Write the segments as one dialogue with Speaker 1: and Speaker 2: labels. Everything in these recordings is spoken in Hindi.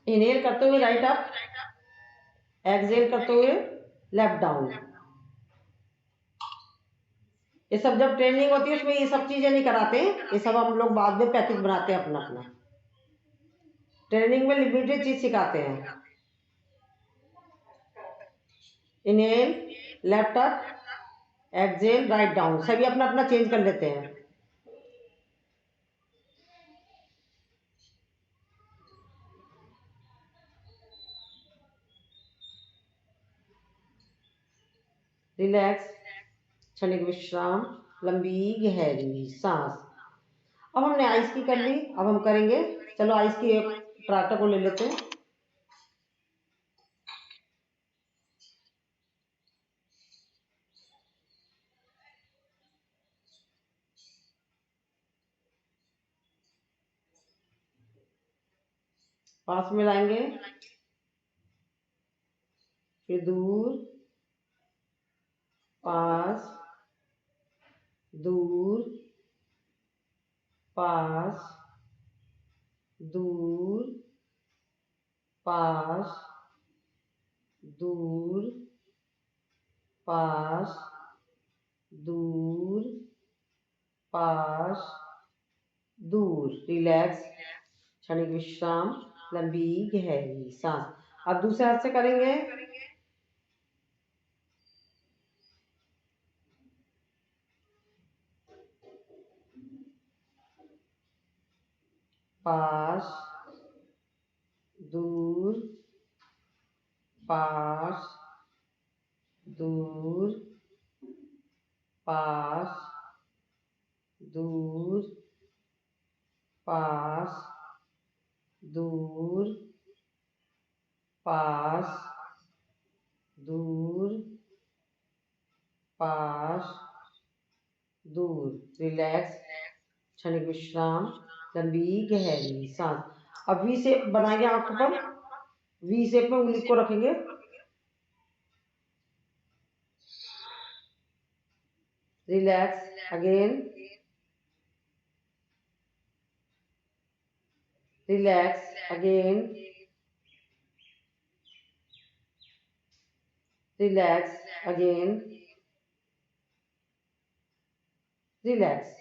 Speaker 1: इनहेल करते हुए राइट अप, एक्सहेल करते हुए लेफ्ट डाउन। ये सब जब ट्रेनिंग होती है उसमें ये सब चीजें नहीं कराते, ये सब हम लोग बाद में पैकेज बनाते हैं अपना अपना। ट्रेनिंग में लिमिटेड चीज सिखाते हैं। Inhale left up, exhale write down, सभी अपना अपना चेंज कर लेते हैं। रिलैक्स, क्षणिक विश्राम, लंबी गहरी सांस। अब हमने आइस की कर ली, अब हम करेंगे, चलो आइस की एक ट्राटा को ले लेते हैं। पास में लाएंगे, फिर दूर, पास, दूर, पास, दूर, पास, दूर, पास, दूर, पास, दूर। रिलैक्स, क्षणिक विश्राम, लंबी गहरी सांस। अब दूसरे हाथ से करेंगे। पास, दूर, पास, दूर, पास, दूर, पास, दूर, पास, दूर, पास, दूर। रिलैक्स, क्षणिक विश्राम, लंबी गहरी सांस। अब वी शेप बनाएंगे, आंखों पर वी शेप में उंगली को रखेंगे। Relax again, relax again, relax again, relax.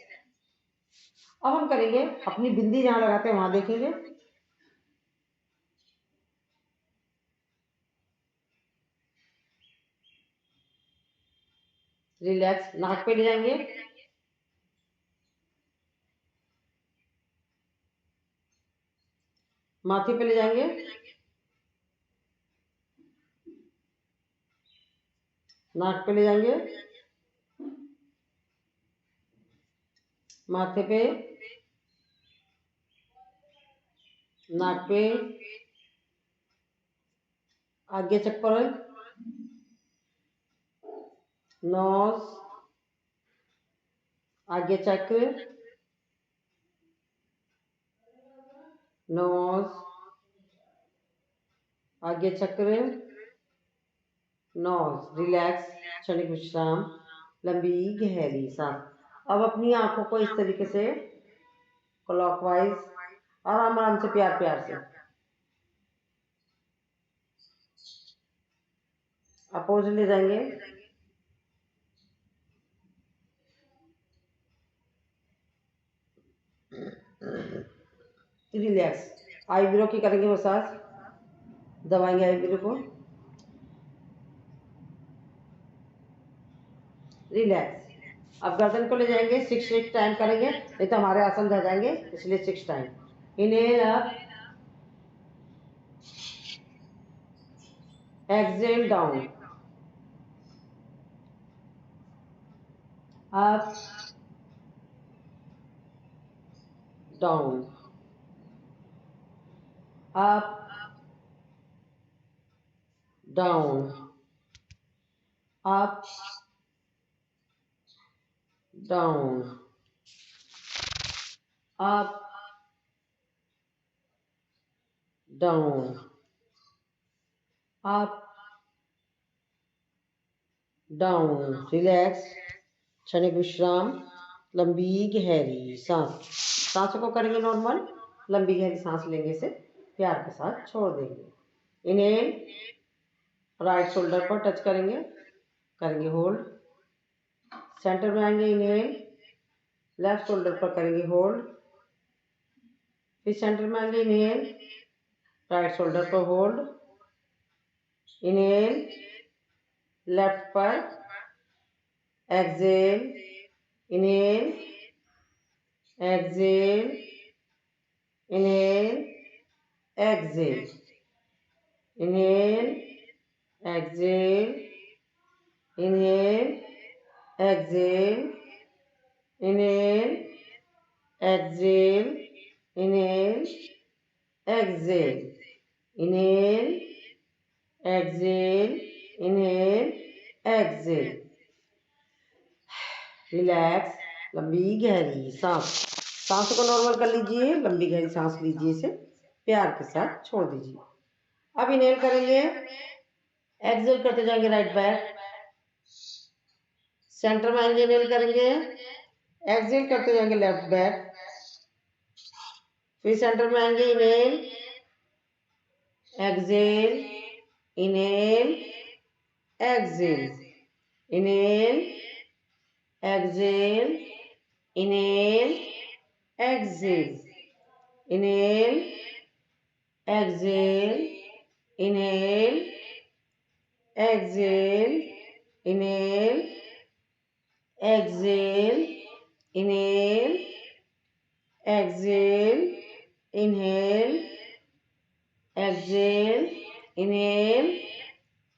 Speaker 1: अब हम करेंगे, अपनी बिंदी जहां लगाते हैं वहां देखेंगे। रिलैक्स, नाक पे ले जाएंगे, माथे पे ले जाएंगे, नाक पे ले जाएंगे, माथे पे, नाक पे, आगे चक्कर, नोज, आगे चक्र, नोज, आगे चक्र, नोज। रिलैक्स, क्षणिक विश्राम, लंबी गहरी सांस। अब अपनी आंखों को इस तरीके से क्लॉकवाइज आराम आराम से, प्यार प्यार से अपोज ले जाएंगे। रिलैक्स, आईब्रो की करेंगे मसाज, दबाएंगे आईब्रो को। रिलैक्स, अब गर्दन को ले जाएंगे, 6 टाइम करेंगे, नहीं तो हमारे आसन रह जाएंगे, इसलिए 6 time. Inhale up, exhale down, up, down, up, down, up, down, up, down, up, down. Relax, क्षणिक विश्राम, लंबी गहरी सांस। सांसों को करेंगे नॉर्मल, लंबी गहरी सांस लेंगे से। प्यार के साथ छोड़ देंगे। इनहेल, राइट शोल्डर पर टच करेंगे, करेंगे होल्ड, सेंटर में आएंगे, इनहेल, लेफ्ट शोल्डर पर करेंगे होल्ड, फिर सेंटर में आएंगे, इनहेल, राइट शोल्डर पर होल्ड, इनहेल, लेफ्ट पर, exhale, inhale, exhale, inhale, exhale, inhale, exhale, inhale, exhale, inhale, exhale, inhale, exhale, inhale, exhale, inhale, exhale. Relax, लंबी गहरी सांस, सांसों को नॉर्मल कर लीजिए, लंबी गहरी सांस लीजिए, इसे प्यार के साथ छोड़ दीजिए। अब इनहेल करेंगे, एक्सेल करते जाएंगे राइट बैक, सेंटर में आएंगे, इनहेल करेंगे, एक्सेल करते जाएंगे लेफ्ट बैक, फिर सेंटर में आएंगे, inhale, exhale, inhale, exhale, inhale, exhale, inhale, exhale, inhale, exhale, inhale, exhale, inhale, exhale, inhale, exhale, inhale, exhale, inhale,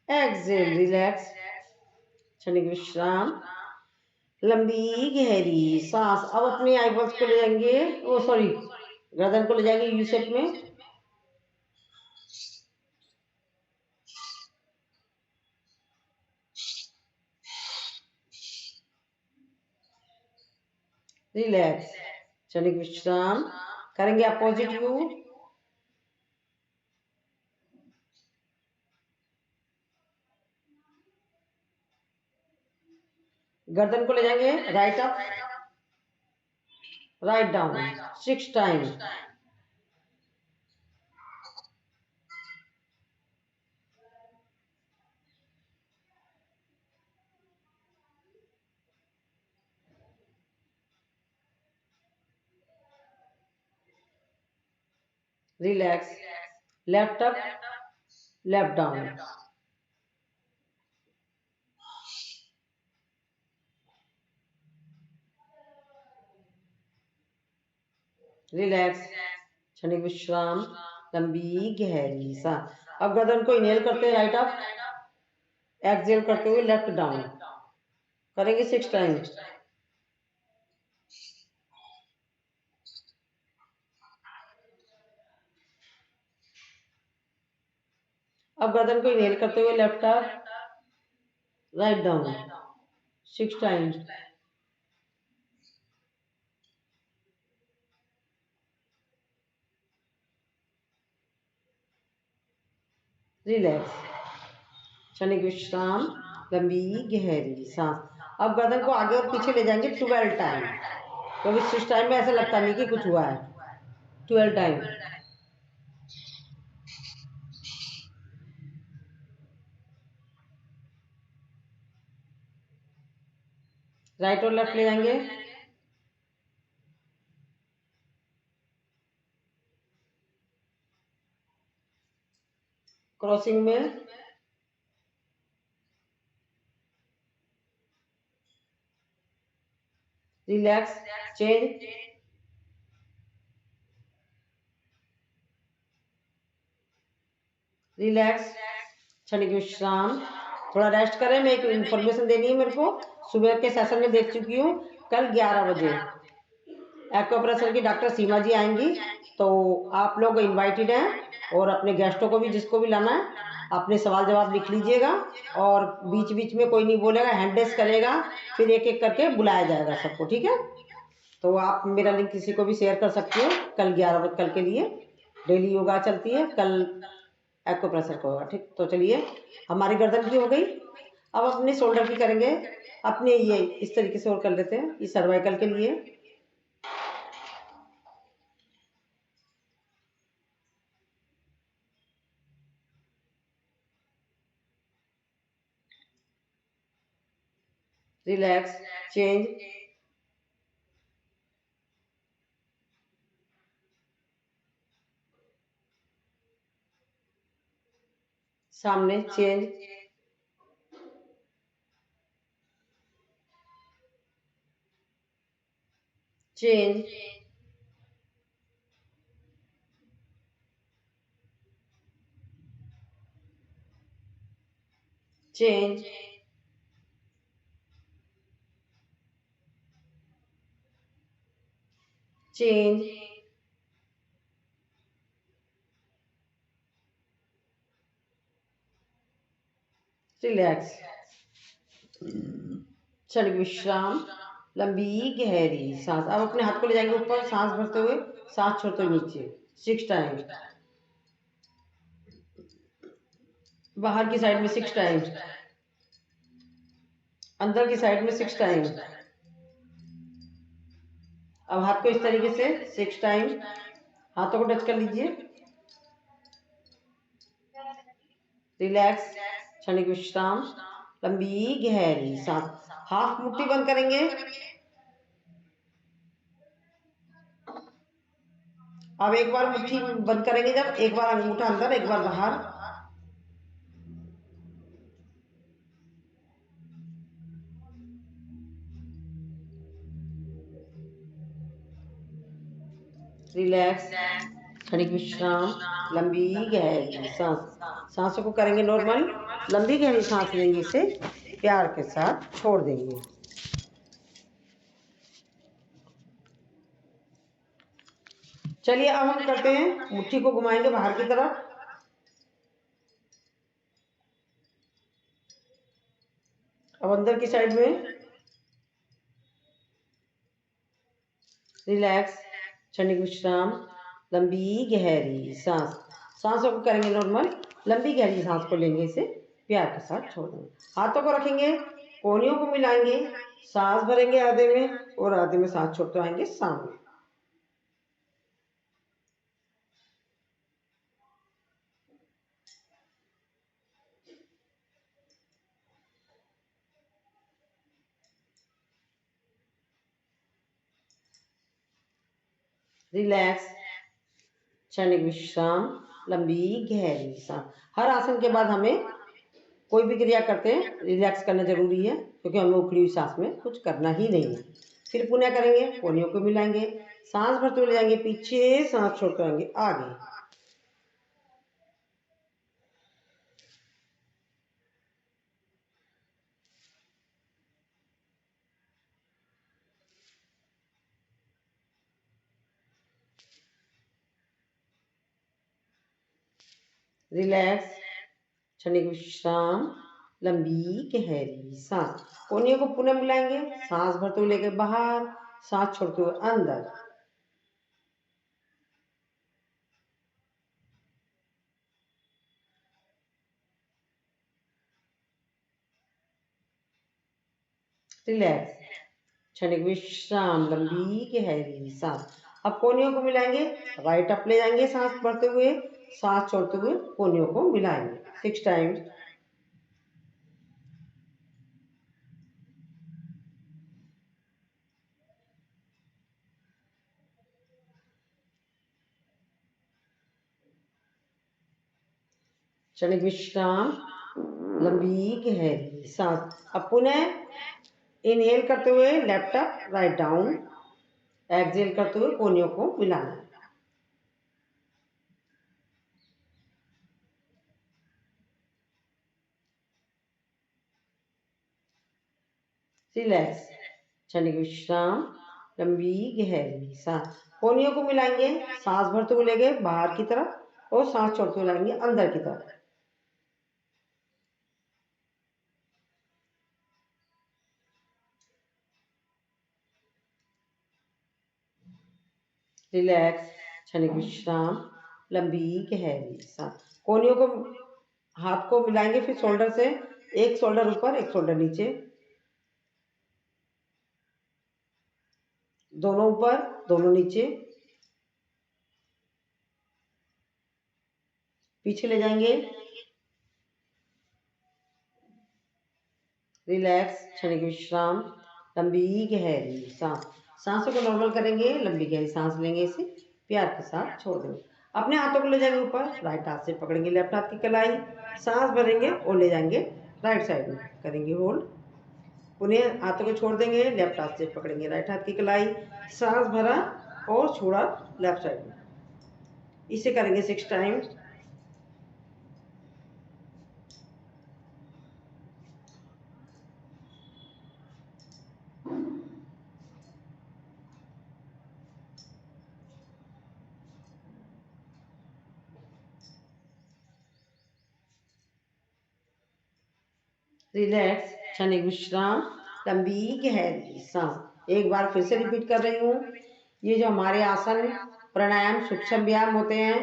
Speaker 1: exhale. Relax, क्षणिक विश्राम, लंबी गहरी सांस। अब अपने आईबॉल्स को ले जाएंगे, ओ सॉरी, गर्दन को ले जाएंगे यू शेप में, रिलैक्स, क्षणिक विश्राम, करेंगे अपोजिट यू, गर्दन को ले जाएंगे right up, write down 6 time. Relax, left up, left down, relax, क्षणिक विश्राम, लंबी गहरी सांस। अब गर्दन को इनहेल करते हैं राइट अप, एक्सहेल करते हुए लेफ्ट डाउन, करेंगे 6 टाइम। अब गर्दन को इनहेल करते हुए left up, write down 6 time. Relax, क्षणिक विश्राम, लंबी गहरी सांस। अब गर्दन को आगे और पीछे ले जाएंगे 12 टाइम, क्योंकि 6 टाइम में ऐसा लगता नहीं कि कुछ हुआ है। 12 टाइम। राइट और लेफ्ट ले जाएंगे, क्रॉसिंग में, रिलैक्स, चेंज, रिलैक्स, क्षणिक विश्राम, थोड़ा रेस्ट करें। मैं एक इन्फॉर्मेशन देनी है मेरे को, सुबह के सेशन में देख चुकी हूँ, कल 11 बजे एक्वाप्रेशर की डॉक्टर सीमा जी आएंगी, तो आप लोग इनवाइटेड हैं, और अपने गेस्टों को भी, जिसको भी लाना है, अपने सवाल जवाब लिख लीजिएगा, और बीच बीच में कोई नहीं बोलेगा, हैंड रेस करेगा, फिर एक एक करके बुलाया जाएगा सबको, ठीक है। तो आप मेरा लिंक किसी को भी शेयर कर सकती हो। कल 11 बजे, कल के लिए डेली योगा चलती है, कल एक्वाप्रेशर का होगा, ठीक। तो चलिए, हमारी गर्दन की हो गई, अब अपने शोल्डर की करेंगे। अपने ये इस तरीके से और कर लेते हैं, ये सर्वाइकल के लिए। रिलैक्स, चेंज, सामने, change, change, change, change, relax, क्षणिक विश्राम, लंबी गहरी सांस। अब अपने हाथ को ले जाएंगे ऊपर, सांस भरते हुए, सांस छोड़ते हुए नीचे 6 टाइम, बाहर की साइड में 6 टाइम, अंदर की साइड में 6 टाइम। अब हाथ को इस तरीके से 6 टाइम हाथों को टच कर लीजिए। रिलैक्स, क्षणिक विश्राम, लंबी गहरी सांस। हाथ मुट्ठी बंद करेंगे। अब एक बार मुट्ठी बंद करेंगे, जब एक बार अंगूठा अंदर एक बार बाहर। रिलैक्स, क्षणिक विश्राम, लंबी गहरी सांस। सांसों को करेंगे नॉर्मल, लंबी गहरी सांस लेंगे, इसे प्यार के साथ छोड़ देंगे। चलिए अब हम करते हैं, मुट्ठी को घुमाएंगे बाहर की तरफ। अब अंदर की साइड में। रिलैक्स, क्षणिक विश्राम, लंबी गहरी सांस। सांसों को करेंगे नॉर्मल, लंबी गहरी सांस को लेंगे, इसे प्यार के साथ छोड़ देंगे। हाथों को रखेंगे, कोहनियों को मिलाएंगे, सांस भरेंगे आधे में और आधे में सांस छोड़ते आएंगे सामने। रिलैक्स, क्षणिक विश्राम, लंबी गहरी सांस। हर आसन के बाद हमें कोई भी क्रिया करते हैं रिलैक्स करना जरूरी है, क्योंकि हमें उखड़ी हुई सांस में कुछ करना ही नहीं है। फिर पुनः करेंगे, कोहनियों को मिलाएंगे, सांस भरते हुए ले जाएंगे पीछे, सांस छोड़ते आएंगे आगे। रिलैक्स, क्षणिक विश्राम, लंबी गहरी सांस। कोहनियों को पुनः मिलाएंगे, सांस भरते हुए लेकर बाहर, सांस छोड़ते हुए अंदर। रिलैक्स, क्षणिक विश्राम, लंबी गहरी सांस। अब कोहनियों को मिलाएंगे, राइट अप ले जाएंगे, सांस भरते हुए, सांस छोड़ते हुए कोहनियों को मिलाएंगे 6 टाइम। क्षणिक विश्राम, लंबी गहरी सांस। अब पुनः इनहेल करते हुए left up write down, exhale करते हुए कोहनियों को मिलाना है। रिलैक्स, क्षणिक विश्राम, लंबी गहरी सांस। कोहनियों को मिलाएंगे, सांस भरते हुए लेंगे बाहर की तरफ और सांस छोड़ते हुए लाएंगे अंदर की तरफ। रिलैक्स, क्षणिक विश्राम, लंबी गहरी सांस। कोहनियों को हाथ को मिलाएंगे, फिर शोल्डर से एक शोल्डर ऊपर एक शोल्डर नीचे, दोनों ऊपर दोनों नीचे, पीछे ले जाएंगे, रिलैक्स, क्षणिक विश्राम, लंबी गहरी सांस। सांसों को नॉर्मल करेंगे, लंबी गहरी सांस लेंगे, इसे प्यार के साथ छोड़ देंगे। अपने हाथों को ले जाएंगे ऊपर, राइट हाथ से पकड़ेंगे लेफ्ट हाथ की कलाई, सांस भरेंगे और ले जाएंगे राइट साइड में, करेंगे होल्ड। पुनः हाथों को छोड़ देंगे, लेफ्ट हाथ से पकड़ेंगे राइट हाथ की कलाई, सांस भरा और छोड़ा लेफ्ट साइड में। इसे करेंगे 6 टाइम। रिलैक्स, क्षणिक विश्राम, लंबी गहरी सांस। एक बार फिर से रिपीट कर रही हूँ। ये जो हमारे आसन प्राणायाम सूक्ष्म व्यायाम होते हैं,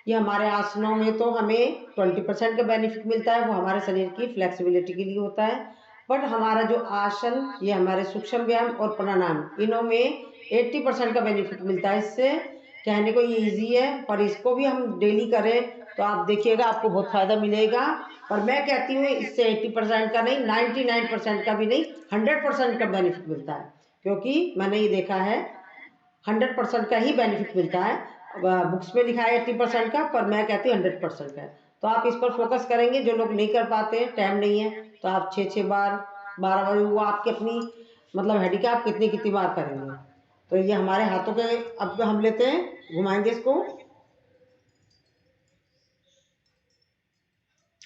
Speaker 1: ये हमारे आसनों में तो हमें 20% का बेनिफिट मिलता है, वो हमारे शरीर की फ्लेक्सिबिलिटी के लिए होता है। बट हमारा जो आसन, ये हमारे सूक्ष्म व्यायाम और प्राणायाम, इनों में 80% का बेनिफिट मिलता है। इससे कहने को ये ईजी है, पर इसको भी हम डेली करें तो आप देखिएगा आपको बहुत फ़ायदा मिलेगा। और मैं कहती हूँ इससे 80% का नहीं, 99% का भी नहीं, 100% का बेनिफिट मिलता है। क्योंकि मैंने ये देखा है 100% का ही बेनिफिट मिलता है। बुक्स में लिखा है 80% का, पर मैं कहती हूँ 100% का है। तो आप इस पर फोकस करेंगे। जो लोग नहीं कर पाते, टाइम नहीं है, तो आप 6 बार, 12 बार, वो आपकी अपनी मतलब हेडी का आप कितनी कितनी बार करेंगे। तो ये हमारे हाथों के अब हम लेते हैं, घुमाएंगे इसको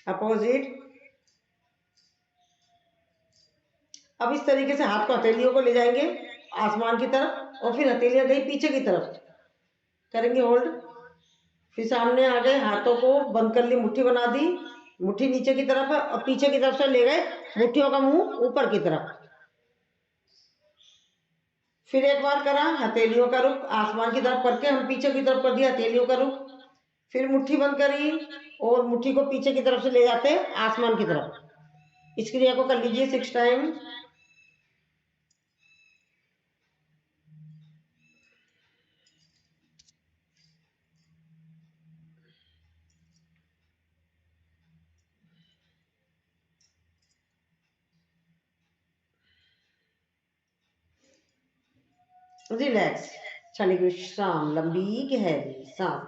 Speaker 1: अपोजिट। अब इस तरीके से हाथ को हथेलियों को ले जाएंगे आसमान की तरफ, और फिर हथेलियां गई पीछे की तरफ, करेंगे होल्ड। फिर सामने आ गए, हाथों को बंद कर ली, मुट्ठी बना दी, मुट्ठी नीचे की तरफ है और पीछे की तरफ से ले गए मुट्ठियों का मुंह ऊपर की तरफ। फिर एक बार करा, हथेलियों का रुख आसमान की तरफ करके हम पीछे की तरफ कर दिया हथेलियों का रुख। फिर मुट्ठी बंद करी और मुट्ठी को पीछे की तरफ से ले जाते आसमान की तरफ। इस क्रिया को कर लीजिए 6 टाइम। रिलैक्स, क्षणिक विश्राम, लंबी गहरी सांस।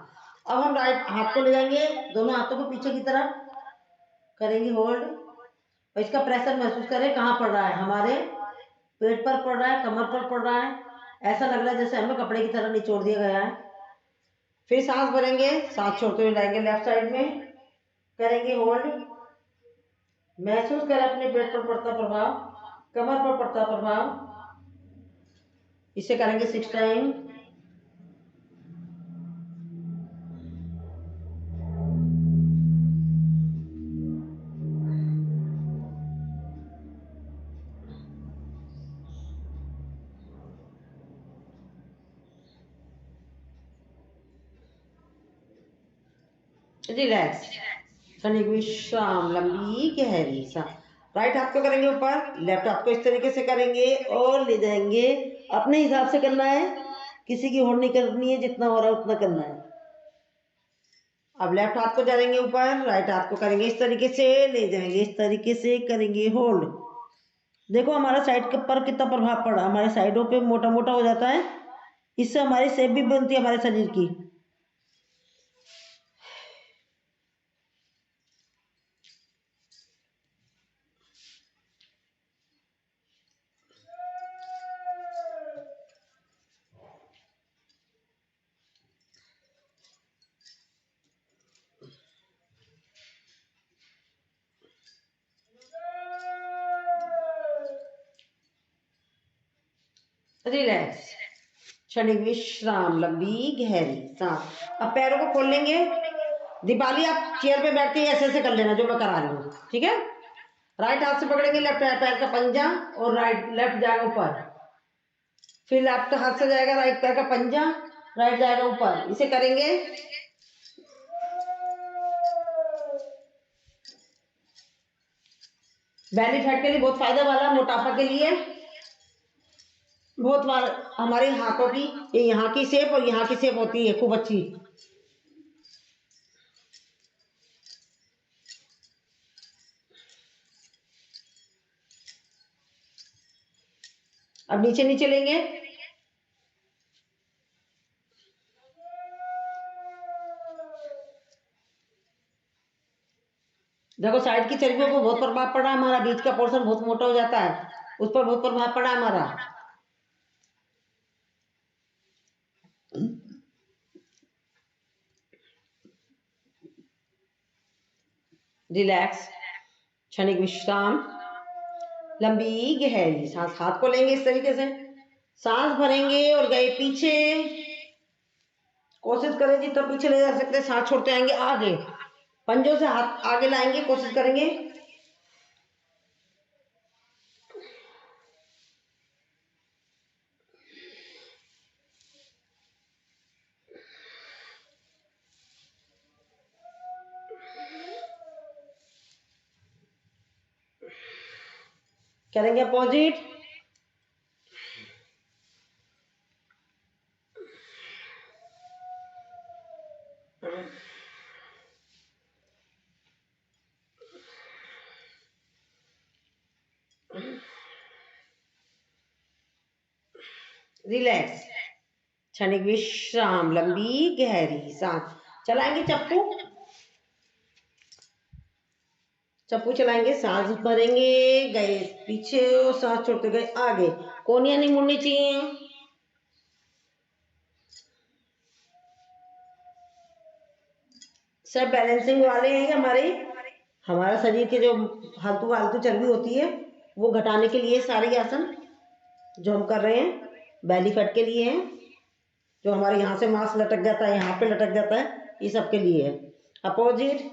Speaker 1: अब हम राइट हाथ को ले जाएंगे, दोनों हाथों को पीछे की तरफ करेंगे होल्ड, और इसका प्रेशर महसूस करें कहाँ पड़ रहा है। हमारे पेट पर पड़ रहा है, कमर पर पड़ रहा है, ऐसा लग रहा है जैसे हमें कपड़े की तरह निचोड़ दिया गया है। फिर सांस भरेंगे, सांस छोड़ते हुए लाएंगे लेफ्ट साइड में, करेंगे होल्ड। महसूस करें अपने पेट पर पड़ता प्रभाव, कमर पर पड़ता प्रभाव। इसे करेंगे 6 टाइम। रिलैक्स, क्षणिक विश्राम, लंबी गहरी सांस। राइट हाथ को करेंगे ऊपर, लेफ्ट हाथ को इस तरीके से करेंगे और ले जाएंगे। अपने हिसाब से करना है, किसी की होड़ नहीं करनी है, जितना हो रहा है उतना करना है। अब लेफ्ट हाथ को डालेंगे ऊपर, राइट हाथ को करेंगे इस तरीके से, ले जाएंगे इस तरीके से, करेंगे होल्ड। देखो हमारा साइड के पर कितना प्रभाव पड़ा, हमारे साइडों पे मोटा मोटा हो जाता है, इससे हमारी शेप भी बनती है हमारे शरीर की। रिलैक्स, क्षणिक विश्राम, लंबी गहरी सांस। अब पैरों को खोल लेंगे। दीपाली आप चेयर पे बैठ के ऐसे ऐसे कर लेना जो मैं करा रही हूँ, ठीक है। राइट हाथ से पकड़ेंगे लेफ्ट पैर का पंजा, और राइट लेफ्ट जाएगा ऊपर। फिर लेफ्ट हाथ से जाएगा राइट पैर का पंजा, राइट जाएगा ऊपर। इसे करेंगे। बेली फैट के लिए बहुत फायदा वाला, मोटापा के लिए बहुत बार हमारे हाथों की ये यहाँ की शेप और यहाँ की शेप होती है खूब अच्छी। अब नीचे नीचे लेंगे। देखो साइड की चर्बियों को बहुत प्रभाव पड़ा, हमारा बीच का पोर्शन बहुत मोटा हो जाता है, उस पर बहुत प्रभाव पड़ा हमारा। रिलैक्स, क्षणिक विश्राम, लंबी गहरी सांस। हाथ को लेंगे इस तरीके से, सांस भरेंगे और गए पीछे। कोशिश करें जितना पीछे ले जा सकते हैं, सांस छोड़ते आएंगे आगे, पंजों से हाथ आगे लाएंगे, कोशिश करेंगे। करेंगे अपोजिट। रिलैक्स, क्षणिक विश्राम, लंबी गहरी सांस। चलाएंगे चप्पू, चप्पू चलाएंगे, सांस भरेंगे, गए पीछे और सांस छोड़ते गए आगे। कोनियां नहीं मुड़नी चाहिए। सब बैलेंसिंग वाले हैं हमारे। हमारा शरीर के जो फालतू फालतू चर्बी होती है वो घटाने के लिए सारे आसन जो हम कर रहे हैं, बैली फैट के लिए है। जो हमारे यहाँ से मांस लटक जाता है, यहाँ पे लटक जाता है, ये सब के लिए है। अपोजिट।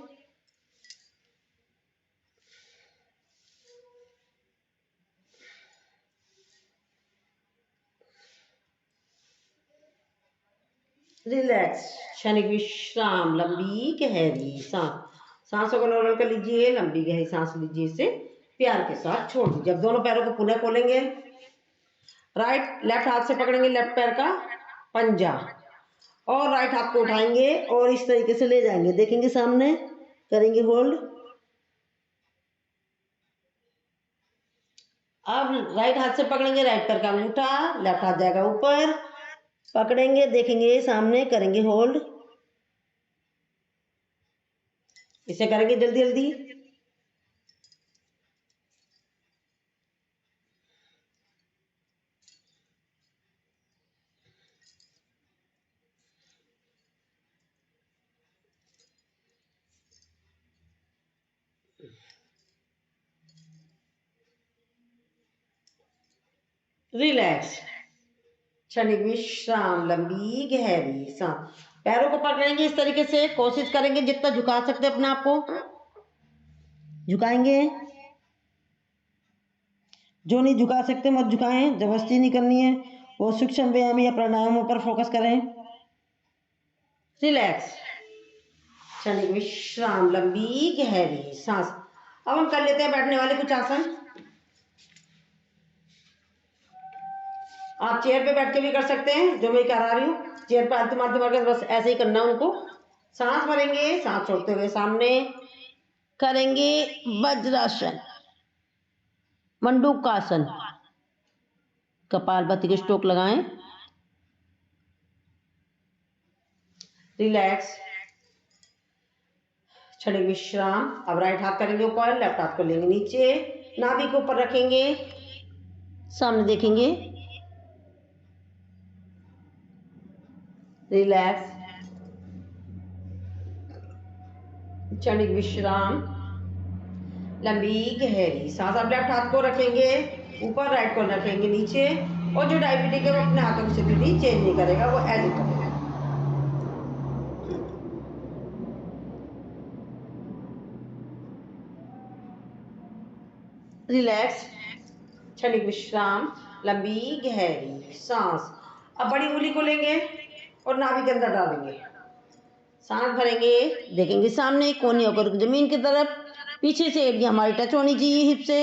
Speaker 1: रिलैक्स, क्षणिक विश्राम, लंबी गहरी सांस। सांसों को नॉर्मल कर लीजिए, लंबी गहरी सांस लीजिए, इसे प्यार के साथ छोड़ दीजिए। अब दोनों पैरों को पुनः खोलेंगे, लेफ्ट हाथ से पकड़ेंगे लेफ्ट पैर का पंजा और राइट हाथ को उठाएंगे और इस तरीके से ले जाएंगे, देखेंगे सामने, करेंगे होल्ड। अब राइट हाथ से पकड़ेंगे राइट पैर का अंगूठा, लेफ्ट हाथ जाएगा ऊपर, पकड़ेंगे, देखेंगे सामने, करेंगे होल्ड। इसे करेंगे जल्दी जल्दी। रिलैक्स, क्षणिक विश्राम, लंबी गहरी सांस। पैरों को पकड़ेंगे इस तरीके से, कोशिश करेंगे जितना झुका सकते अपने आप को झुकाएंगे। जो नहीं झुका सकते मत झुकाएं, जबरदस्ती नहीं करनी है। वो सूक्ष्म व्यायाम या प्राणायामों पर फोकस करें। रिलैक्स, क्षणिक विश्राम, लंबी गहरी सांस। अब हम कर लेते हैं बैठने वाले कुछ आसन। आप चेयर पे बैठ के भी कर सकते हैं, जो मैं करा रही हूँ। चेयर पे आलतू मालतू मारकर बस ऐसे ही करना उनको। सांस भरेंगे, सांस छोड़ते हुए सामने, करेंगे वज्रासन, मंडूकासन, कपालभाति के स्ट्रोक लगाएं। रिलैक्स, क्षणिक विश्राम। अब राइट हाथ करेंगे ऊपर, लेफ्ट हाथ को लेंगे नीचे, नाभि को ऊपर रखेंगे, सामने देखेंगे। रिलैक्स, क्षणिक विश्राम, लंबी गहरी सांस। अब लेफ्ट हाथ को रखेंगे ऊपर, राइट को रखेंगे नीचे, और जो डायबिटिक है वो अपने हाथों की स्थिति चेंज नहीं करेगा, वो एज इट करेगा। रिलैक्स, क्षणिक विश्राम, लंबी गहरी सांस। अब बड़ी उंगली को लेंगे और नाभि के अंदर डालेंगे, सांस भरेंगे, देखेंगे सामने, कोहनी होकर जमीन की तरफ, पीछे से एड़ी हमारी टच होनी चाहिए हिप से।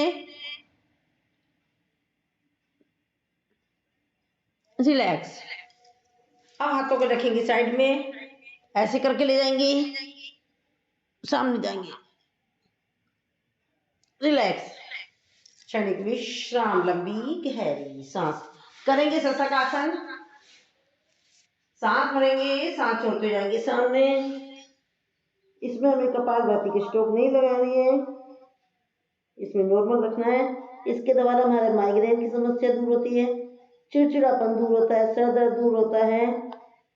Speaker 1: रिलैक्स, अब हाथों को रखेंगे साइड में, ऐसे करके ले जाएंगे, सामने जाएंगे। रिलैक्स, क्षणिक विश्राम, लंबी गहरी सांस। करेंगे शशक आसन, सांस भरेंगे, सांस छोड़ते जाएंगे सामने। इसमें हमें कपालभाति की स्ट्रोक नहीं लगानी है, इसमें नॉर्मल रखना है। इसके द्वारा हमारे माइग्रेन की समस्या दूर होती है, चिड़चिड़ापन दूर होता है, सर दर्द दूर होता है,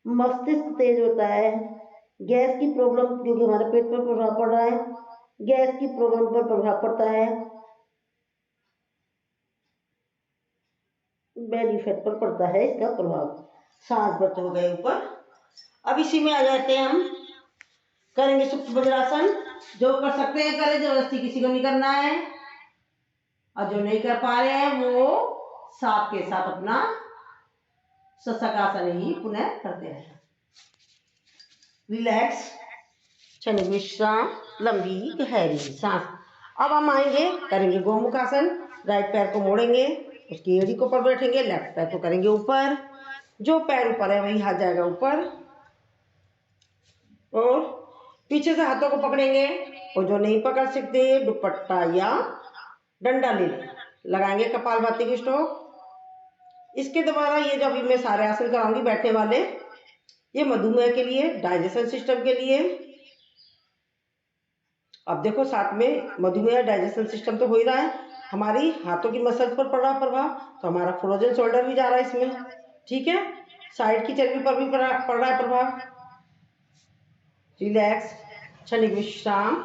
Speaker 1: मस्तिष्क तेज होता है, गैस की प्रॉब्लम, क्योंकि हमारे पेट पर प्रभाव पड़ रहा है, गैस की प्रॉब्लम पर प्रभाव पड़ता है, बेली फैट पर पड़ता है इसका प्रभाव। सांस भरते हो गए ऊपर। अब इसी में आ जाते हैं हम, करेंगे सूक्ष्म वज्रासन। जो कर सकते हैं करें, जबरदस्ती किसी को नहीं करना है, और जो नहीं कर पा रहे हैं वो साथ के साथ अपना शशक आसन ही पुनः करते हैं। रिलैक्स, क्षणिक विश्राम, लंबी गहरी सांस। अब हम आएंगे, करेंगे गोमुख आसन। राइट पैर को मोड़ेंगे, उसकी एड़ी को ऊपर बैठेंगे, लेफ्ट पैर को करेंगे ऊपर। जो पैर ऊपर है वही हाथ जाएगा ऊपर, और पीछे से हाथों को पकड़ेंगे, और जो नहीं पकड़ सकते दुपट्टा या डंडा ले लगाएंगे कपालभाति की स्ट्रोक। इसके द्वारा ये जो अभी मैं सारे आसन कराऊंगी बैठने वाले, ये मधुमेह के लिए, डाइजेशन सिस्टम के लिए। अब देखो साथ में मधुमेह डाइजेशन सिस्टम तो हो ही रहा है, हमारी हाथों की मसल्स पर पड़ रहा प्रभाव, तो हमारा फ्रोजन शोल्डर भी जा रहा है इसमें, ठीक है। साइड की चर्बी पर भी पड़ रहा है प्रभाव। रिलैक्स, क्षणिक विश्राम,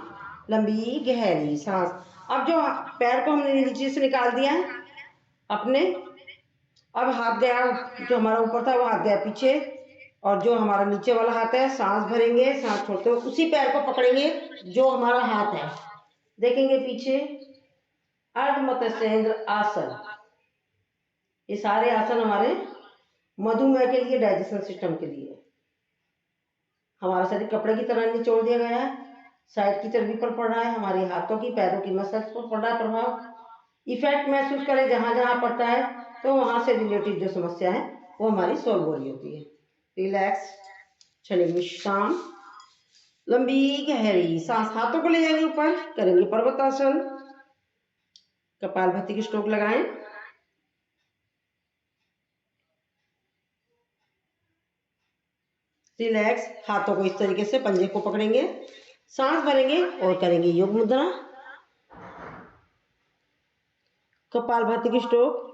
Speaker 1: लंबी गहरी सांस। अब जो पैर को हमने नीचे से निकाल दिया है अपने, अब हाथ गया, जो हमारा ऊपर था वो हाथ गया पीछे, और जो हमारा नीचे वाला हाथ है, सांस भरेंगे, सांस छोड़ते हुए उसी पैर को पकड़ेंगे जो हमारा हाथ है, देखेंगे पीछे। अर्ध मत्स्येंद्र आसन। ये सारे आसन हमारे मधुमेह के लिए, डाइजेशन सिस्टम के लिए। हमारा शरीर कपड़े की तरह निचोड़ दिया गया है, साइड की चर्बी पर पड़ रहा है, हमारे हाथों की, पैरों की मसल्स पर पड़ रहा है प्रभाव। इफेक्ट महसूस करें जहां जहां पड़ता है, तो वहां से रिलेटेड जो समस्या है वो हमारी सॉल्व हो रही होती है। रिलैक्स, क्षणिक विश्राम, लंबी गहरी सांस। हाथों को ले जाएंगे ऊपर, करेंगे पर्वतासन। कपालभाति की स्ट्रोक लगाएं। रिलैक्स, हाथों को इस तरीके से पंजे को पकड़ेंगे, सांस भरेंगे और करेंगे योग मुद्रा, कपालभाति की स्ट्रोक।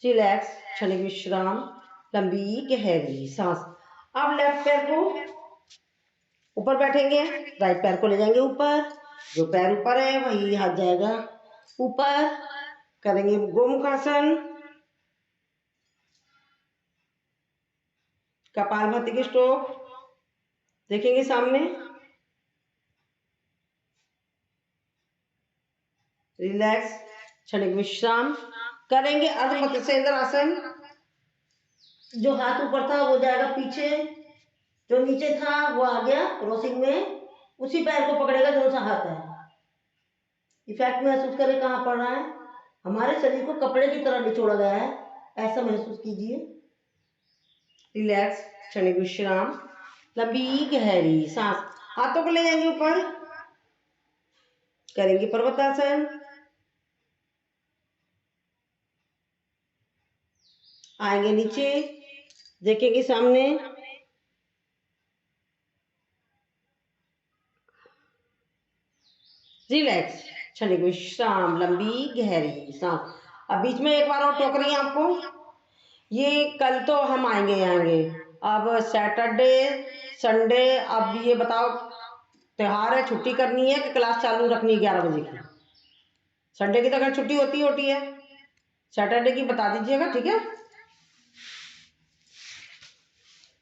Speaker 1: रिलैक्स, क्षणिक विश्राम, लंबी गहरी सांस। अब लेफ्ट पैर को ऊपर बैठेंगे, राइट पैर को ले जाएंगे ऊपर, जो पैर ऊपर है वही हाथ जाएगा ऊपर। करेंगे गोमुख आसन, कपालभाति की स्ट्रोक, देखेंगे सामने। रिलैक्स, क्षणिक विश्राम, करेंगे अर्ध मत्स्येंद्र आसन। जो हाथ ऊपर था वो जाएगा पीछे, जो नीचे था वो आ गया क्रॉसिंग में, उसी पैर को पकड़ेगा जो सा हाथ है। इफेक्ट महसूस करें कहाँ पड़ रहा है, हमारे शरीर को कपड़े की तरह निचोड़ा गया है, ऐसा महसूस कीजिए। रिलैक्स, क्षणिक विश्राम, लंबी गहरी सांस। हाथों को ले जाएंगे ऊपर, करेंगे पर्वतासन। आएंगे नीचे, देखेंगे सामने। रिलैक्स, क्षणिक विश्राम, लंबी गहरी सांस। अब बीच में एक बार और टोक रही है आपको, ये कल तो हम आएंगे, अब सैटरडे संडे, अब ये बताओ त्योहार है, छुट्टी करनी है कि क्लास चालू रखनी है 11 बजे की? संडे की तो अगर छुट्टी होती है, सैटरडे की बता दीजिएगा, ठीक है।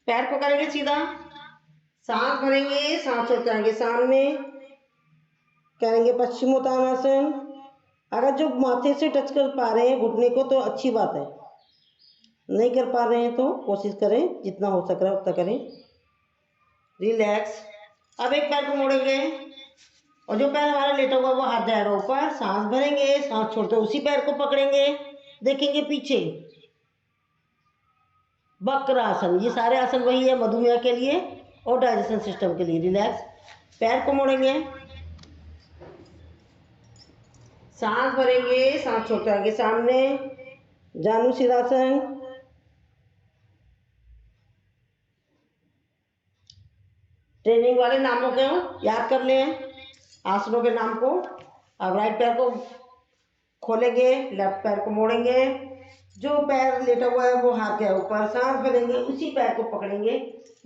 Speaker 1: पैर को करेंगे सीधा, सांस भरेंगे, सांस छोड़ते आएंगे सामने, करेंगे पश्चिमोत्तानासन। अगर जो माथे से टच कर पा रहे हैं घुटने को तो अच्छी बात है, नहीं कर पा रहे हैं तो कोशिश करें जितना हो सक रहा है उतना करें। रिलैक्स, अब एक पैर को मोड़ेंगे, और जो पैर हमारा लेटा हुआ वो हाथ जाएगा ऊपर, सांस भरेंगे, सांस छोड़ते उसी पैर को पकड़ेंगे, देखेंगे पीछे। वक्र आसन, ये सारे आसन वही है मधुमेह के लिए और डाइजेशन सिस्टम के लिए। रिलैक्स, पैर को मोड़ेंगे, सांस भरेंगे, सांस छोड़ते आगे सामने, जानु सिरासन। ट्रेनिंग वाले नामों को याद कर लें, आसनों के नाम को। अब राइट पैर को खोलेंगे, लेफ्ट पैर को मोड़ेंगे, जो पैर लेटा हुआ है वो हाथ गया ऊपर, सांस भरेंगे, उसी पैर को पकड़ेंगे,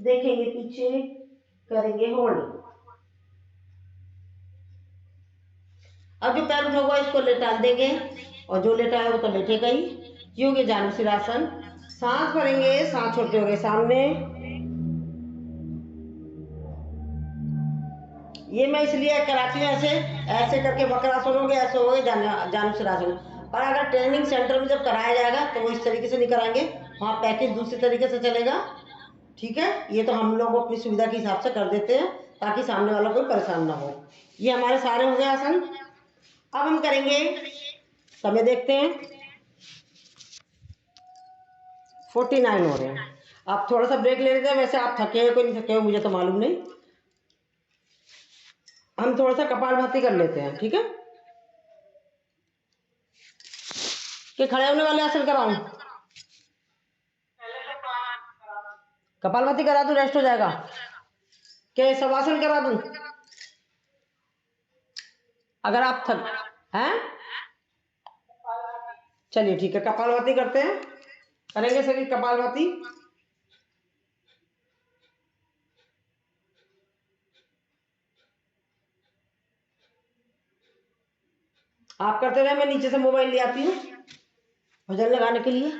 Speaker 1: देखेंगे पीछे, करेंगे होल्ड। अब जो पैर उठा हुआ है इसको लेटा देंगे, और जो लेटा है वो तो लेटेगा ही। ये हो गया जानुसिरासन। सांस भरेंगे, सांस छोड़ते हो गए सामने। ये मैं इसलिए कराती हूँ, ऐसे ऐसे करके वक्रासन हो गया, ऐसे हो गए जानुसिरासन। और अगर ट्रेनिंग सेंटर में जब कराया जाएगा तो वो इस तरीके से नहीं कराएंगे, वहाँ पैकेज दूसरी तरीके से चलेगा। ठीक है, ये तो हम लोग अपनी सुविधा के हिसाब से कर देते हैं ताकि सामने वाला कोई परेशान ना हो। ये हमारे सारे हो गए आसन। अब हम करेंगे, समय देखते हैं, 49 हो रहे हैं। आप थोड़ा सा ब्रेक ले लेते हैं, वैसे आप थके हो कोई नहीं थके हो मुझे तो मालूम नहीं। हम थोड़ा सा कपालभाति कर लेते हैं, ठीक है। कि खड़े होने वाले आसन कराऊं, कपालभाति करा दूं, रेस्ट हो जाएगा। कि शवासन करा दूं अगर आप थक हैं। चलिए ठीक है, कपालभाति करते हैं, करेंगे सभी कपालभाति। आप करते रहे, मैं नीचे से मोबाइल ले आती हूँ भजन लगाने के लिए।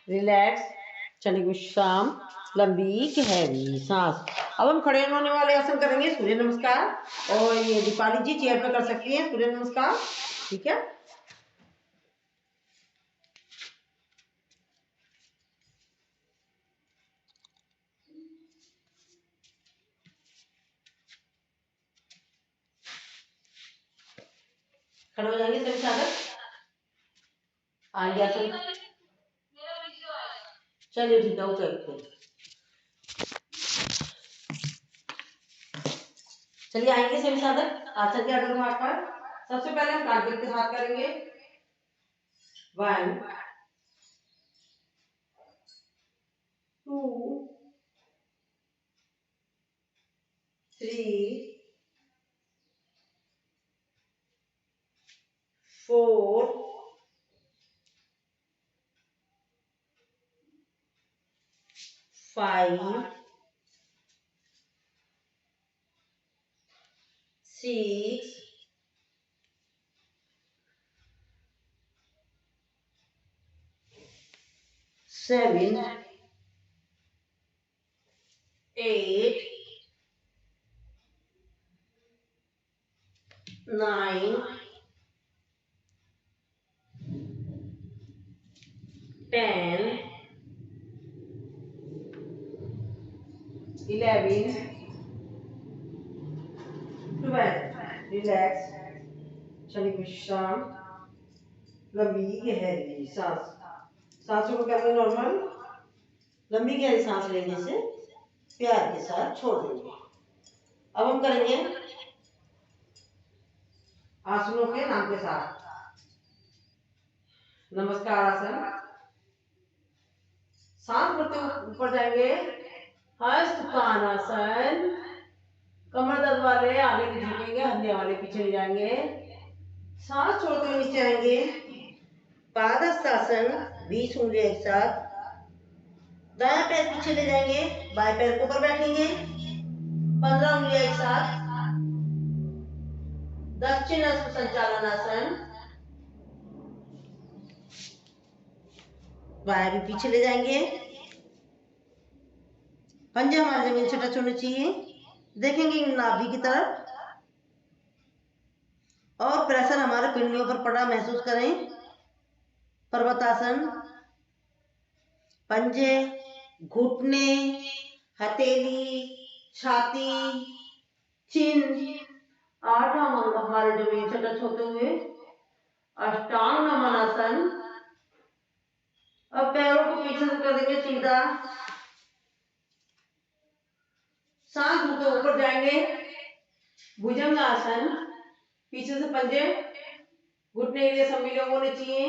Speaker 1: रिलैक्स, क्षणिक विश्राम, लंबी गहरी सांस। अब हम खड़े होने वाले आसन करेंगे, सूर्य नमस्कार। और ये दीपाली जी चेयर पे कर सकती हैं सूर्य नमस्कार, ठीक है। खड़े हो जाएंगे सभी साधक, आएंगे आसन। चलिए ठीक है, उठते चलिए आएंगे सभी साधक आसन के अगल भाग पर। सबसे पहले हम कार्पेट के साथ करेंगे। 1 2 3 4 5 6 7 8 9 10 11 12। रिलैक्स, क्षणिक विश्राम, लंबी गहरी सांस। सांसों को करना नॉर्मल। लंबी गहरी सांस लेने से प्यार के साथ छोड़ देंगे। अब हम करेंगे आसनों के नाम के साथ। नमस्कार आसन, सांस भरते ऊपर जाएंगे। हस्तपानासन, कमर दर्द वाले आगे भी झुकेंगे, हल्ले वाले पीछे ले जाएंगे। सांस छोड़ते हुए नीचे आएंगे। पादहस्तासन, 20 उंगलियां एक साथ। दायां पैर पीछे ले जाएंगे, बाएं पैर को ऊपर बैठेंगे। 15 उंगलियां एक साथ। दक्षिण हस्त संचालन आसन, बाएं भी पीछे ले जाएंगे। पंजा हमारी जमीन से टच होने चाहिए। देखेंगे नाभि की तरफ और प्रेशर हमारे पिंडलियों पर पड़ा महसूस करें। पर्वतासन, पंजे, घुटने, हथेली, छाती, चिन, 8वां अंग हमारे जमीन से टच होते हुए अष्टांग नमन आसन। अब पैरों को पीछे से कर देंगे सीधा। सांस भरते ऊपर जाएंगे। भुजंग आसन, पीछे से पंजे घुटने के लिए सम्मिलित होने चाहिए।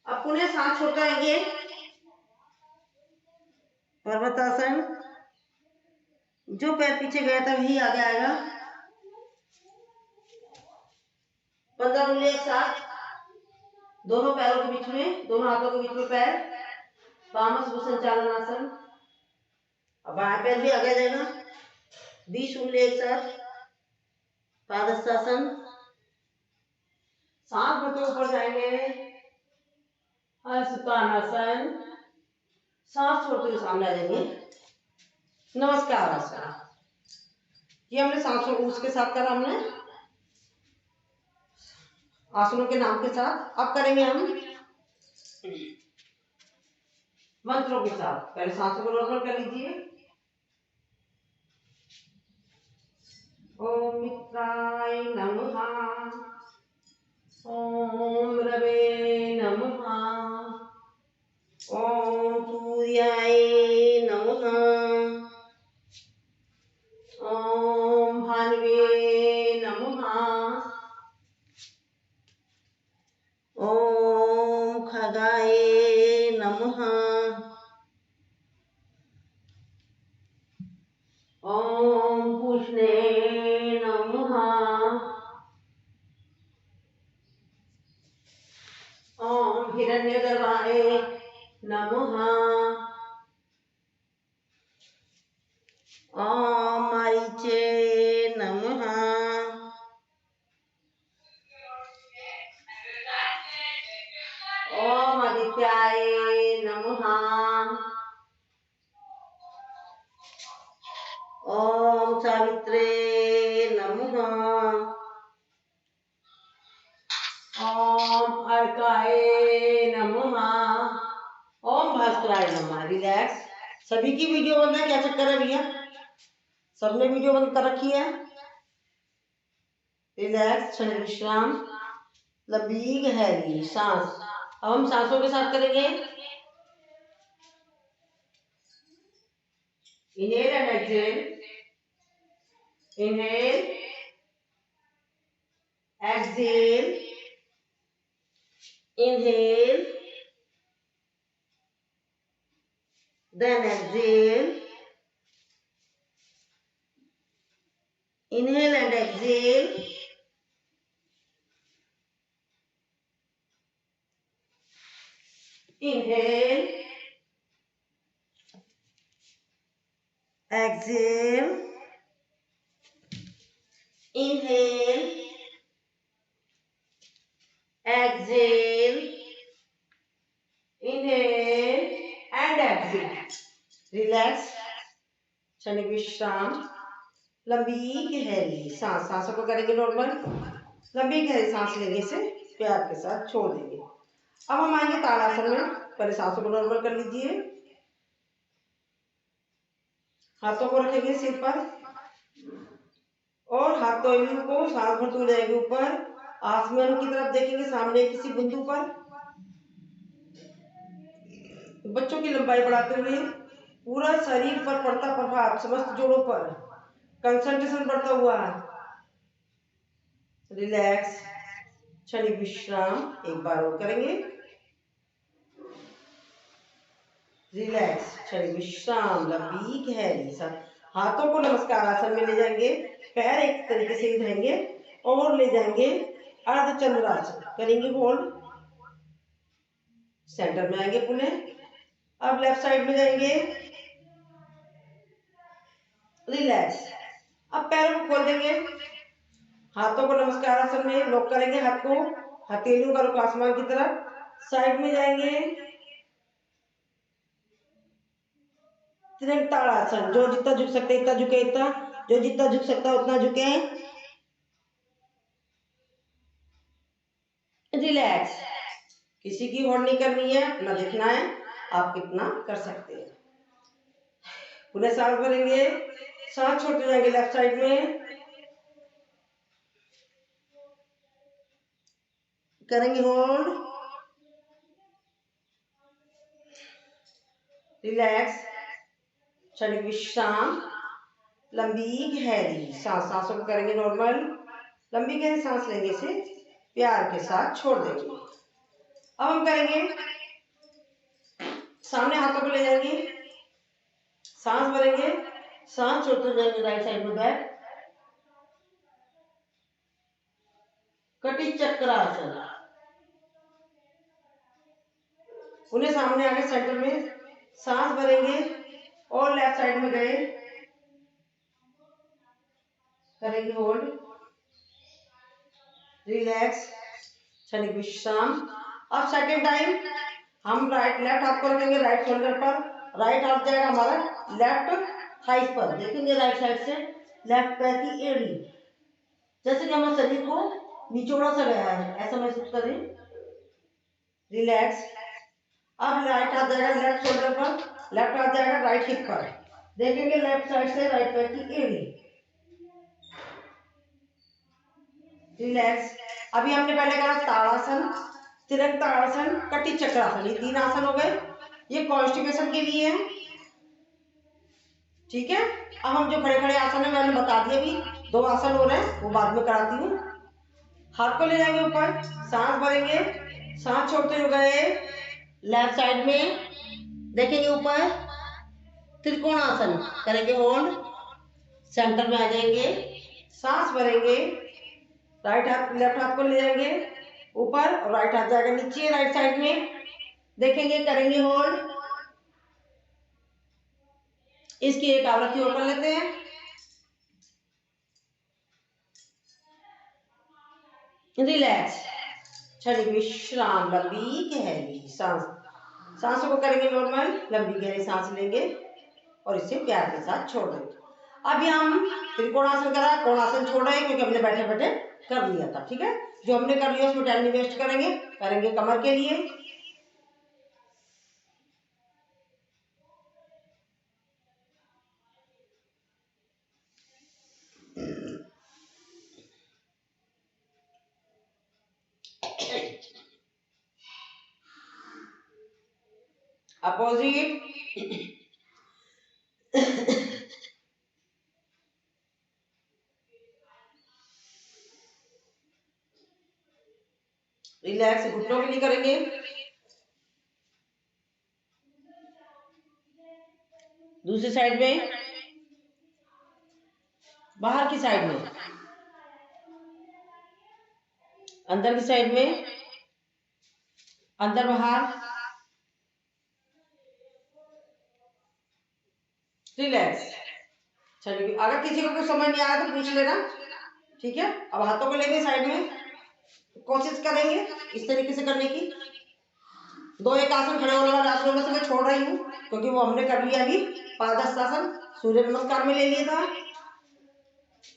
Speaker 1: अब पुनः सांस छोड़कर आएंगे। पर्वतासन, जो पैर पीछे गया था वही आगे आएगा। 15 उंगलियां एक साथ, दोनों पैरों के बीच में, दोनों हाथों के बीच में पैर। वामस संचालन आसन। अब बाएं पैर भी आगे जाएगा। 20 उंगलियां एक साथ, पादहस्तासन। सांस भरते ऊपर जाएंगे। हस्तपानासन, सांस छोड़ते हुए सामने आ जाएंगे। नमस्कार आसन, ये हमने सांस उसके साथ करा हमने आसनों के नाम के साथ। अब करेंगे हम मंत्रों के साथ। पहले सांसों को नॉर्मल कर लीजिए। ओम मित्राय नमः, ओम रवे नमः, ओम सूर्याय नमः, ओम भानुवे नमः, ओम खगाय नमः, ओम पूष्णे नमः, ओम हिरण्यगर्भाय नमः, ओम मारीचे नमः, ओम आदित्याय नमः। ओम सावित्रे नमः। ओम अर्काय नमः। ओम भास्कराय नमः। रिलैक्स। सभी की वीडियो बंद है, क्या चक्कर है भैया? सबने वीडियो बंद कर रखी है। रिलैक्स, क्षण विश्राम, लंबी गहरी सांस। अब हम सांसों के साथ करेंगे। Inhale and exhale. Inhale, exhale, inhale, then exhale. Inhale and exhale. Inhale, exhale, inhale, exhale, inhale and exhale. Relax, क्षणिक विश्राम, लंबी गहरी सांस। सांसों को करेंगे नॉर्मल। लंबी गहरी सांस लेने से प्यार के साथ छोड़ देंगे। अब हम आएंगे ताड़ासन में। पहले सांसों को नॉर्मल कर लीजिए। हाथों को रखेंगे सिर पर और हाथों को सांस भरते हुए जाएंगे ऊपर। आसमान की तरफ देखेंगे, सामने किसी बिंदु पर। बच्चों की लंबाई बढ़ाते हुए पूरा शरीर पर पड़ता प्रभाव, समस्त जोड़ों पर कंसंट्रेशन बढ़ता हुआ। रिलैक्स, क्षणिक विश्राम एक बार और करेंगे। रिलैक्स, क्षणिक विश्राम, लंबी गहरी सांस। हाथों को नमस्कार आसन में ले जाएंगे। पैर एक तरीके से धरेंगे और ले जाएंगे अर्धचंद्रासन। करेंगे होल्ड। सेंटर में आएंगे पुनः। अब लेफ्ट साइड में जाएंगे। रिलैक्स। अब पैरों को खोल देंगे। हाथों को नमस्कार आसन में लॉक करेंगे। हाथ को हथेलियों का रुख आसमान की तरफ। साइड में जाएंगे। त्रिभुज ताड़ासन। जो जितना झुक सकते इतना झुके, इतना जो जितना झुक सकता उतना झुके। रिलैक्स। किसी की होड़ नहीं करनी है, अपना देखना है आप कितना कर सकते हैं। पुनः सांस भरेंगे। सांस छोड़ते जाएंगे लेफ्ट साइड में। करेंगे होल्ड। रिलैक्स, क्षणिक विश्राम, लंबी गहरी सांस। सांसों को करेंगे नॉर्मल। लंबी गहरी सांस लेने से प्यार के साथ छोड़ देंगे। अब हम करेंगे, सामने हाथों को ले जाएंगे। सांस भरेंगे। सांस छोड़ते जाएंगे राइट साइड में बैक। कटी चक्रासन। उन्हें सामने आगे सेंटर में सांस भरेंगे और लेफ्ट साइड में गए। करेंगे होल्ड। रिलैक्स, क्षणिक विश्राम। अब सेकंड टाइम हम लेफ्ट हाथ को रखेंगे राइट शोल्डर पर। राइट हाथ जाएगा हमारा लेफ्ट थाइस पर। देखेंगे राइट साइड से लेफ्ट पैर की एड़ी, जैसे कि हमारे शरीर को निचोड़ा सा गया है, ऐसा महसूस करें। रिलैक्स। अब राइट हाथ जाएगा लेफ्ट शोल्डर पर। लेफ्ट हाथ जाएगा राइट हिप पर। देखेंगे लेफ्ट साइड से राइट पैर की एड़ी। रिलैक्स। अभी हमने पहले कहा ताड़ासन, तिरक ताड़ासन, कटी चक्रासन। ये 3 आसन हो गए। ये कॉन्स्टिपेशन के लिए है, ठीक है। अब हम जो खड़े खड़े आसन है मैंने बता दिए। अभी 2 आसन हो रहे हैं, वो बाद में कराती हूँ। हाथ को ले जाएंगे ऊपर। सांस भरेंगे। सांस छोड़ते हुए गए लेफ्ट साइड में। देखेंगे ऊपर त्रिकोणासन। करेंगे होल्ड। सेंटर में आ जाएंगे। सांस भरेंगे। राइट हाथ लेफ्ट हाथ को ले जाएंगे ऊपर और राइट हाथ जाएगा नीचे राइट साइड में। देखेंगे, करेंगे होल्ड। इसकी एक आवृत्ति और कर लेते हैं। रिलैक्स, क्षणिक विश्राम, लंबी गहरी सांस। सांसों को करेंगे नॉर्मल, लंबी गहरी सांस लेंगे और इसे प्यार के साथ छोड़ देंगे। अभी हम त्रिकोणासन करा, कोणासन छोड़ रहे हैं क्योंकि हमने बैठे बैठे कर लिया था। ठीक है, जो हमने कर लिया उसमें टाइम नहीं वेस्ट करेंगे। करेंगे कमर के लिए। अपोजिट। रिलैक्स घुटनों के लिए करेंगे। दूसरी साइड में, बाहर की साइड में, अंदर की साइड में, अंदर बाहर। रिलैक्स। चलिए, अगर किसी को कुछ समझ नहीं आया तो पूछ लेना। ठीक है, अब हाथों को लेंगे साइड में, कोशिश करेंगे इस तरीके से करने की। दो एक आसन खड़े होने वाले आसनों में से मैं छोड़ रही हूँ क्योंकि वो हमने कर लिया। अभी पादहस्तासन सूर्य नमस्कार में ले लिया था।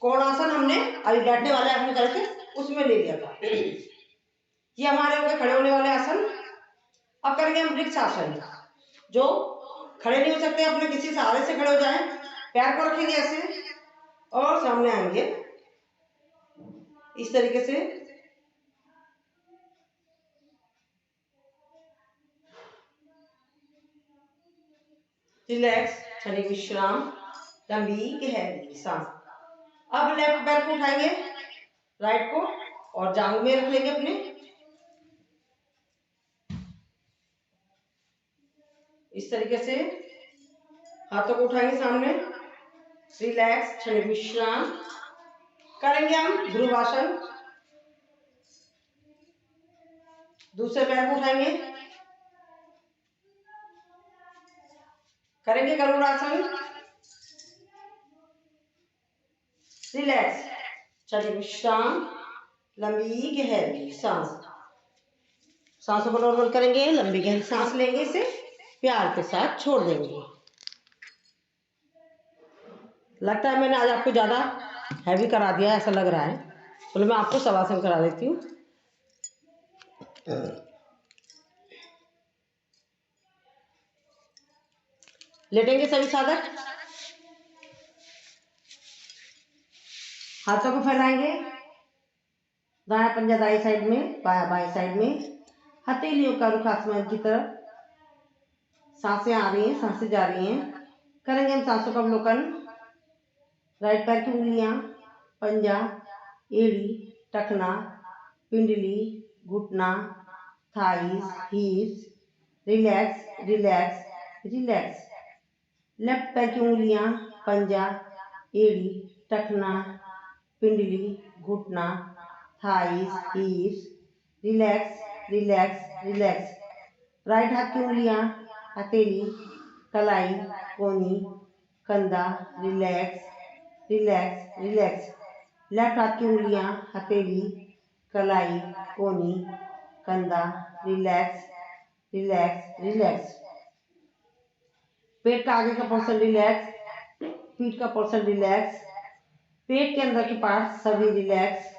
Speaker 1: कोणासन हमने अभी बैठने वाले आसन करके उसमें ले लिया था। ये हमारे हो गए खड़े होने वाले आसन। अब करेंगे हम वृक्षासन। जो खड़े नहीं हो सकते अपने किसी सहारे से खड़े हो जाएं, पैर को रखेंगे ऐसे और सामने आएंगे इस तरीके से। रिलैक्स, चलिए विश्राम, लंबी गहरी सांस। अब लेफ्ट पैर को उठाएंगे, राइट को, और जांघ में रख लेंगे अपने इस तरीके से। हाथों को उठाएंगे सामने। रिलैक्स, क्षण विश्राम। करेंगे हम ध्रुवासन। दूसरे पैर को उठाएंगे, करेंगे गरुड़ासन। रिलैक्स, चलिए विश्राम, लंबी गहरी सांस। सांसों को नॉर्मल करेंगे, लंबी गहरी सांस लेंगे, इसे प्यार के साथ छोड़ देंगे। लगता है मैंने आज आपको ज़्यादा हैवी करा दिया, ऐसा लग रहा है। चलो मैं आपको शवासन करा देती हूँ। लेटेंगे सभी साधक। हाथों को फैलाएंगे, दायां पंजा दाई साइड में, बायां बाएं साइड में। हथेलियों का रुख आसमान की तरफ। सांसें आ रही हैं, सांसें जा रही हैं। करेंगे हम सांसों का अवलोकन। राइट पैर की उंगलियां, पंजा, एड़ी, टखना, पिंडली, घुटना, thighs, heaps. Relax relax relax. Left पैर की उंगलियां, पंजा, एड़ी, टखना, पिंडली, घुटना, thighs, heaps. Relax relax relax. Right हाथ की उंगलियां, हथेली, कलाई, कोनी, कंधा। Relax relax relax. लेफ्ट हाथ की उंगलियां, हथेली, कलाई, कोनी, कंधा। Relax relax relax. पेट का आगे का पोर्शन रिलैक्स, पीठ का पोर्शन रिलैक्स, पेट के अंदर के पार्ट सभी रिलैक्स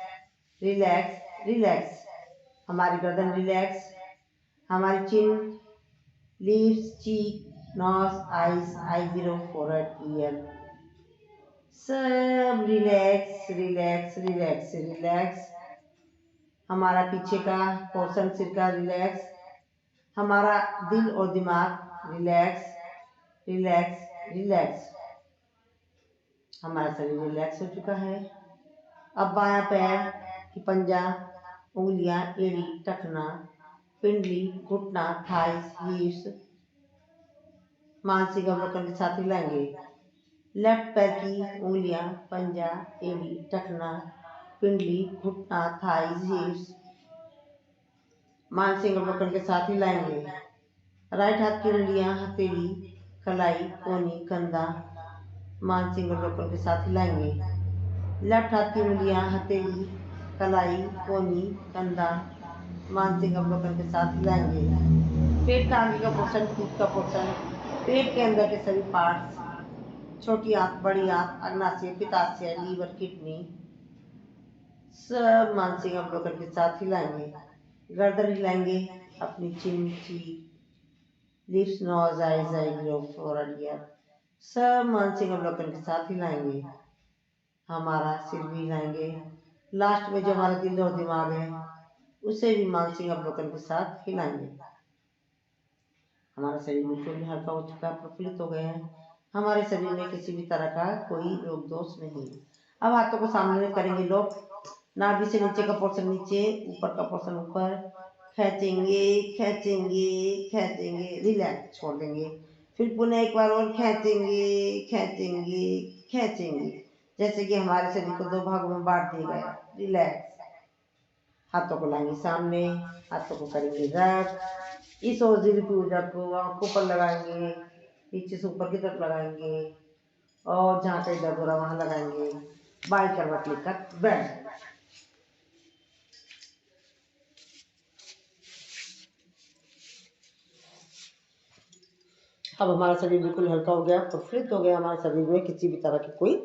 Speaker 1: रिलैक्स रिलैक्स। हमारी गर्दन रिलैक्स, हमारी chin, lips, cheek, nose, eyes, eyebrow, forehead, ear, सब रिलैक्स रिलैक्स रिलैक्स रिलैक्स। हमारा पीछे का पोर्शन सिर का रिलैक्स, हमारा दिल और दिमाग रिलैक्स रिलैक्स रिलैक्स। हमारा शरीर रिलैक्स हो चुका है। अब बायां पैर की पंजा, उंगलियां, एड़ी, टखना, पिंडली, घुटना, थाइस, हीप्स, मानसिक अवलोकन के साथ हिलाएंगे। लेफ्ट पैर की उंगलियां, पंजा, एड़ी, टखना, पिंडली, घुटना, थाइस, हीप्स, मानसिक अवलोकन के साथ हिलाएंगे। राइट हाथ की उंगलियां, हथेली, कलाई, कोनी, कंधा, मानसिक अवलोकन के साथ हिलाएंगे। लेफ्ट हाथ की उंगलियां, हथेली, कलाई, कोनी, कंधा, मानसिक अवलोकन के साथ हिलाएंगे। पेट का आगे का पोर्शन, पीठ का पोर्शन, पेट के अंदर के सभी पार्ट्स, छोटी आंत, बड़ी आंत, अग्नाशय, पित्ताशय, लीवर, किडनी, सब मानसिक अवलोकन के साथ हिलाएंगे। गर्दन हिलाएंगे, अपनी chin, cheek, lips, nose, eyes, eyebrow, forehead, ear, सब मानसिक अवलोकन के साथ हिलाएंगे। हमारा सिर भी हिलाएंगे। लास्ट में जो हमारा दिल और दिमाग है उसे भी मानसिक अवलोकन के साथ हिलाएंगे। हमारा शरीर बिल्कुल हल्का हो चुका है, प्रफुल्लित हो गए हैं। हमारे शरीर में किसी भी तरह का कोई रोग दोष नहीं। अब हाथों को सामने करेंगे लोग, नाभि से नीचे का पोर्शन नीचे, ऊपर का पोर्शन ऊपर, खींचेंगे खींचेंगे खींचेंगे, रिलैक्स, छोड़ देंगे। फिर पुनः एक बार और खींचेंगे खींचेंगे खींचेंगे, जैसे कि हमारे शरीर को दो भागों में बांट दिया गया। रिलैक्स। हाथों को लाएंगे सामने, हाथों को करेंगे रब। इस औषधि ऊर्जा को आंखों पर लगाएंगे, पीछे से ऊपर की तरफ लगाएंगे और जहाँ कहीं दर्द हो रहा वहां लगाएंगे। बाई करवट लेकर बैठ। अब हमारा शरीर बिल्कुल हल्का हो गया, प्रफुल्लित हो गया। हमारे शरीर में किसी भी तरह की कोई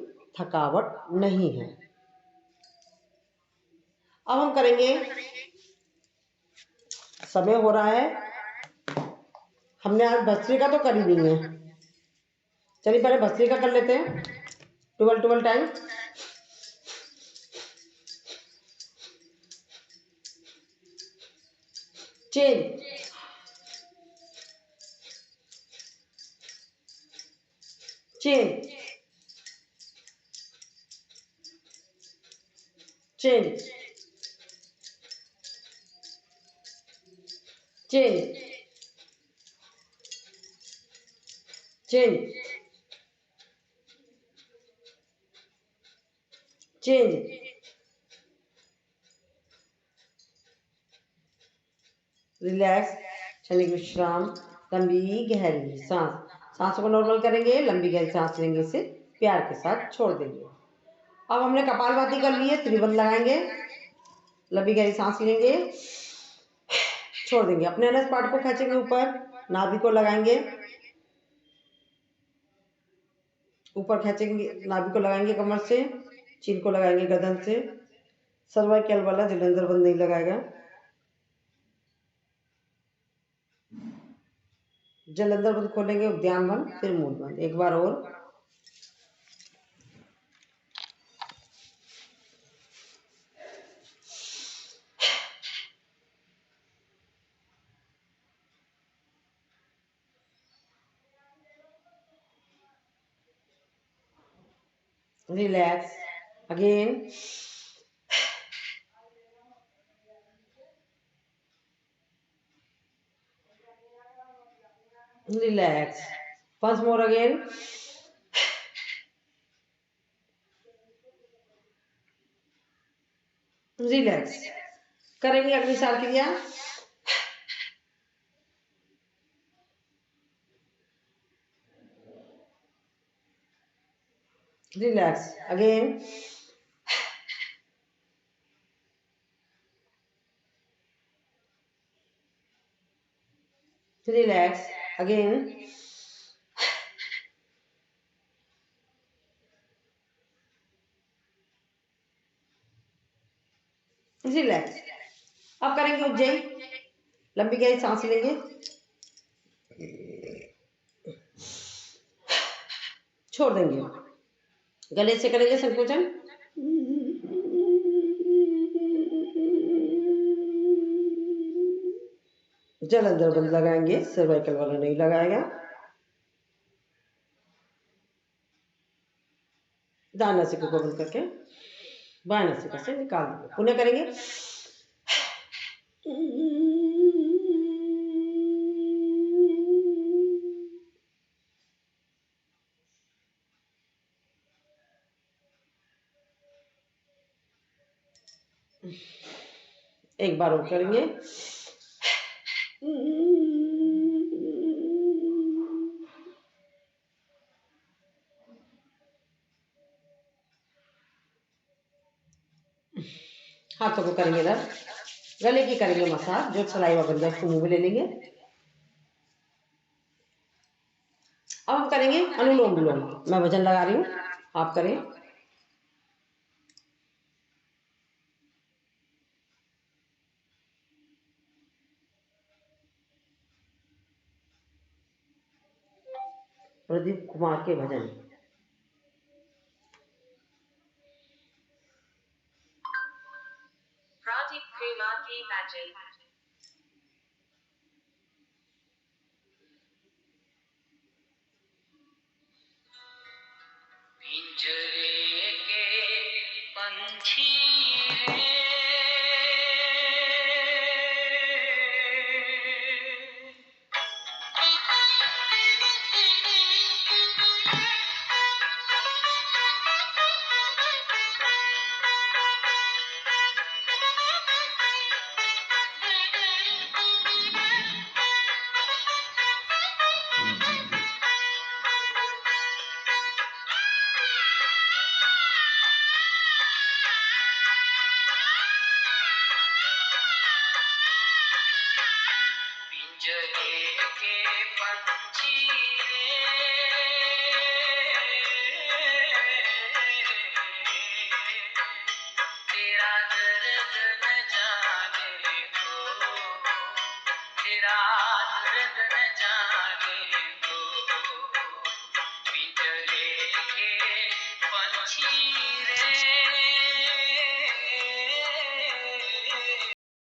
Speaker 1: थकावट नहीं है। अब हम करेंगे, समय हो रहा है, हमने आज भस्त्रिका तो करी नहीं है। चलिए पहले भस्त्रिका कर लेते हैं, 12 time. Change, change, change, change, change, change, relax, क्षणिक विश्राम, लंबी गहरी सांस। सांसों को नॉर्मल करेंगे, लंबी गहरी सांस लेंगे, इसे प्यार के साथ छोड़ देंगे। अब हमने कपालभाति कर ली है, त्रिबंध लगाएंगे, लंबी गहरी सांस लेंगे, छोड़ देंगे। अपने अनस पार्ट को खींचेंगे ऊपर, नाभि को लगाएंगे, ऊपर खींचेंगे, नाभि को लगाएंगे कमर से, चीन को लगाएंगे गर्दन से। सर्वाइकल वाला जलंधर बंद नहीं लगाएगा। जलंधर बंद खोलेंगे, उद्यान बंद, फिर मूल बंद। एक बार और। Relax again. Relax. Once more again. Relax. करेंगे अगली साल क्रिया। Relax again. Relax again. Relax. अब करेंगे उज्जैन, लंबी गहरी सांस लेंगे, छोड़ देंगे। गले से करेंगे संकोचन, जलंधर बंद लगाएंगे, सर्वाइकल वाला नहीं लगाएगा। दाहिना नासिका को बंद करके बाएं नासिका से निकाल देंगे। पुनः करेंगे। एक बार और करेंगे। हाथों को करेंगे इधर, गले की करेंगे मसाज, जो सलाइवा बन जाए उसको मुंह में ले लेंगे। अब हम करेंगे अनुलोम विलोम। मैं वजन लगा रही हूँ, आप करें। प्रदीप कुमार के भजन।